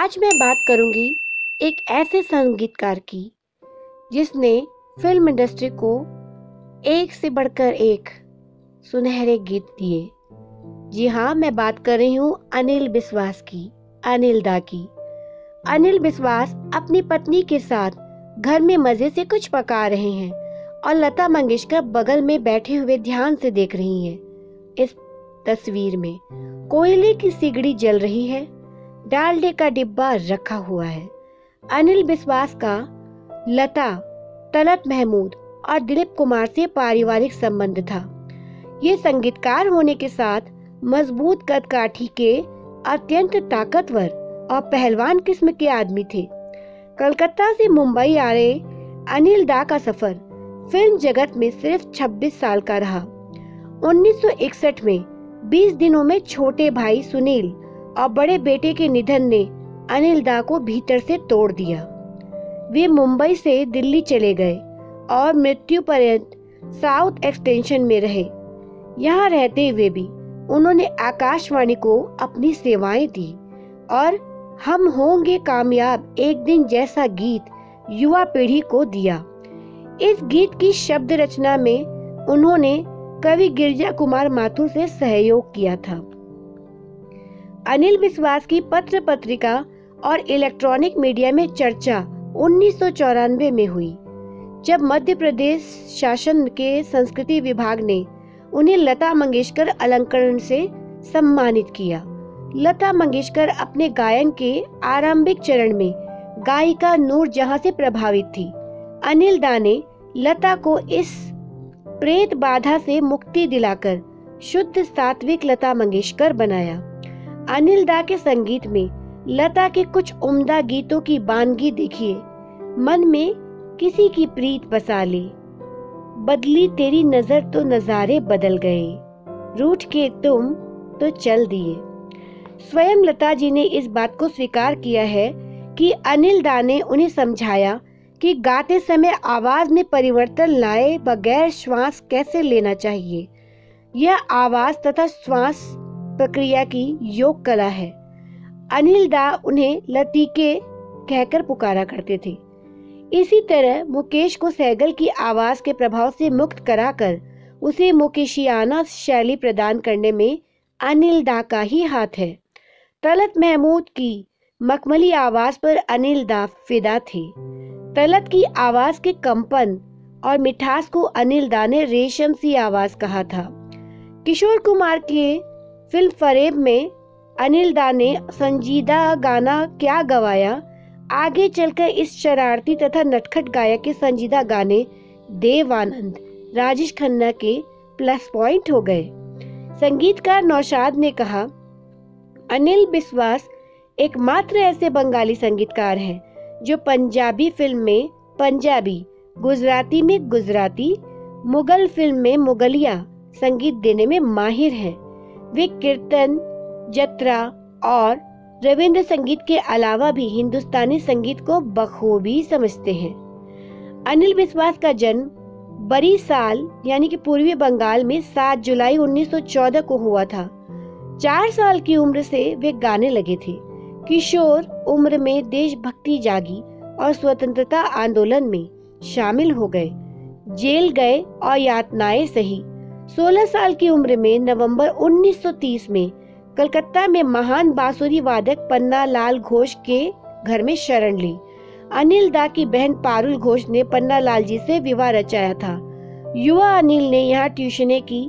आज मैं बात करूंगी एक ऐसे संगीतकार की जिसने फिल्म इंडस्ट्री को एक से बढ़कर एक सुनहरे गीत दिए। जी हाँ, मैं बात कर रही हूँ अनिल बिस्वास की, अनिल दा की। अनिल बिस्वास अपनी पत्नी के साथ घर में मजे से कुछ पका रहे हैं और लता मंगेशकर बगल में बैठे हुए ध्यान से देख रही हैं। इस तस्वीर में कोयले की सिगड़ी जल रही है, डालडे का डिब्बा रखा हुआ है। अनिल बिस्वास का लता, तलत महमूद और दिलीप कुमार से पारिवारिक संबंध था। ये संगीतकार होने के साथ मजबूत कदकाठी के अत्यंत ताकतवर और पहलवान किस्म के आदमी थे। कलकत्ता से मुंबई आ रहे अनिल दा का सफर फिल्म जगत में सिर्फ 26 साल का रहा। 1961 में 20 दिनों में छोटे भाई सुनील और बड़े बेटे के निधन ने अनिल दा को भीतर से तोड़ दिया। वे मुंबई से दिल्ली चले गए और मृत्यु पर्यंत साउथ एक्सटेंशन में रहे। यहाँ रहते हुए भी उन्होंने आकाशवाणी को अपनी सेवाएं दी और हम होंगे कामयाब एक दिन जैसा गीत युवा पीढ़ी को दिया। इस गीत की शब्द रचना में उन्होंने कवि गिरिजा कुमार माथुर से सहयोग किया था। अनिल बिस्वास की पत्र पत्रिका और इलेक्ट्रॉनिक मीडिया में चर्चा 1994 में हुई, जब मध्य प्रदेश शासन के संस्कृति विभाग ने उन्हें लता मंगेशकर अलंकरण से सम्मानित किया। लता मंगेशकर अपने गायन के आरंभिक चरण में गायिका नूरजहां से प्रभावित थी। अनिल दा ने लता को इस प्रेत बाधा से मुक्ति दिलाकर शुद्ध सात्विक लता मंगेशकर बनाया। अनिल दा के संगीत में लता के कुछ उम्दा गीतों की बानगी देखिए। मन में किसी की प्रीत बसा ले, बदली तेरी नजर तो नजारे बदल गए, रूठ के तुम तो चल दिए। स्वयं लता जी ने इस बात को स्वीकार किया है कि अनिल दा ने उन्हें समझाया कि गाते समय आवाज में परिवर्तन लाए बगैर श्वास कैसे लेना चाहिए। यह आवाज तथा श्वास प्रक्रिया की योग कला है। अनिल दा उन्हें लतीके कहकर पुकारा करते थे। इसी तरह मुकेश को सैगल की आवाज के प्रभाव से मुक्त कराकर उसे मुकेशियाना शैली प्रदान करने में अनिल दा का ही हाथ है। तलत महमूद की मखमली आवाज पर अनिल दा फिदा थे। तलत की आवाज के कंपन और मिठास को अनिल दा ने रेशम सी आवाज कहा था। किशोर कुमार के फिल्म फरेब में अनिल दा ने संजीदा गाना क्या गवाया, आगे चलकर इस शरारती तथा नटखट गायक के संजीदा गाने देव आनंद, राजेश खन्ना के प्लस पॉइंट हो गए। संगीतकार नौशाद ने कहा, अनिल बिस्वास एकमात्र ऐसे बंगाली संगीतकार हैं जो पंजाबी फिल्म में पंजाबी, गुजराती में गुजराती, मुगल फिल्म में मुगलिया संगीत देने में माहिर हैं। वे कीर्तन, जत्रा और रविंद्र संगीत के अलावा भी हिंदुस्तानी संगीत को बखूबी समझते हैं। अनिल बिस्वास का जन्म बरी साल यानी कि पूर्वी बंगाल में 7 जुलाई 1914 को हुआ था। 4 साल की उम्र से वे गाने लगे थे। किशोर उम्र में देशभक्ति जागी और स्वतंत्रता आंदोलन में शामिल हो गए। जेल गए और यातनाएं सही। 16 साल की उम्र में नवंबर 1930 में कलकत्ता में महान बांसुरी वादक पन्ना लाल घोष के घर में शरण ली। अनिल दा की बहन पारुल घोष ने पन्ना लाल जी से विवाह रचाया था। युवा अनिल ने यहाँ ट्यूशने की।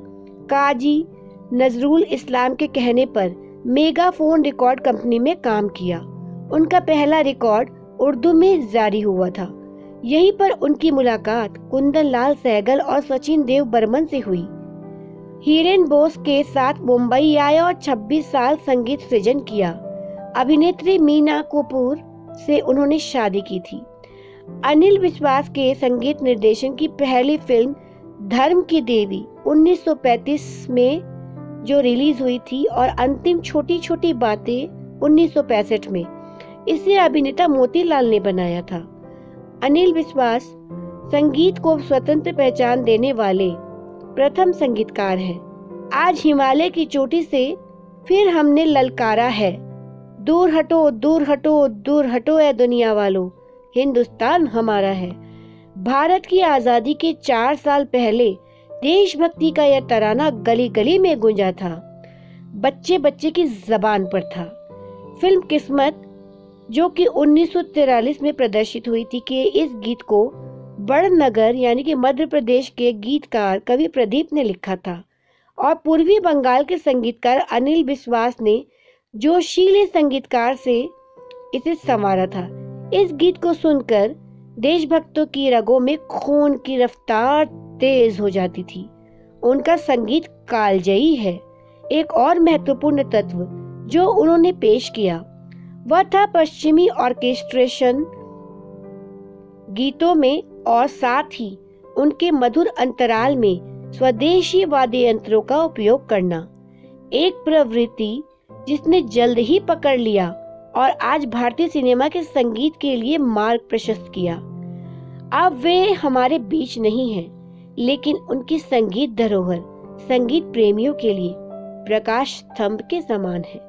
काजी नजरुल इस्लाम के कहने पर मेगाफोन रिकॉर्ड कंपनी में काम किया। उनका पहला रिकॉर्ड उर्दू में जारी हुआ था। यहीं पर उनकी मुलाकात कुंदन लाल सहगल और सचिन देव बर्मन से हुई। हीरेन बोस के साथ मुंबई आए और 26 साल संगीत सृजन किया। अभिनेत्री मीना कपूर से उन्होंने शादी की थी। अनिल बिस्वास के संगीत निर्देशन की पहली फिल्म धर्म की देवी 1935 में जो रिलीज हुई थी और अंतिम छोटी छोटी बातें 1965 में, इसे अभिनेता मोतीलाल ने बनाया था। अनिल बिस्वास संगीत को स्वतंत्र पहचान देने वाले प्रथम संगीतकार हैं। आज हिमालय की चोटी से फिर हमने ललकारा है, दूर हटो, दूर हटो, दूर हटो ए दुनिया वालों, हिंदुस्तान हमारा है। भारत की आजादी के 4 साल पहले देशभक्ति का यह तराना गली गली में गूंजा था, बच्चे बच्चे की जबान पर था। फिल्म किस्मत, जो कि 1943 में प्रदर्शित हुई थी, कि इस गीत को बड़नगर यानी कि मध्य प्रदेश के गीतकार कवि प्रदीप ने लिखा था और पूर्वी बंगाल के संगीतकार अनिल विश्वास ने जोशीले संगीतकार से इसे संवारा था। इस गीत को सुनकर देशभक्तों की रगों में खून की रफ्तार तेज हो जाती थी। उनका संगीत कालजयी है। एक और महत्वपूर्ण तत्व जो उन्होंने पेश किया वह था पश्चिमी ऑर्केस्ट्रेशन गीतों में और साथ ही उनके मधुर अंतराल में स्वदेशी वाद्य यंत्रों का उपयोग करना, एक प्रवृत्ति जिसने जल्द ही पकड़ लिया और आज भारतीय सिनेमा के संगीत के लिए मार्ग प्रशस्त किया। अब वे हमारे बीच नहीं हैं, लेकिन उनकी संगीत धरोहर संगीत प्रेमियों के लिए प्रकाश स्तंभ के समान है।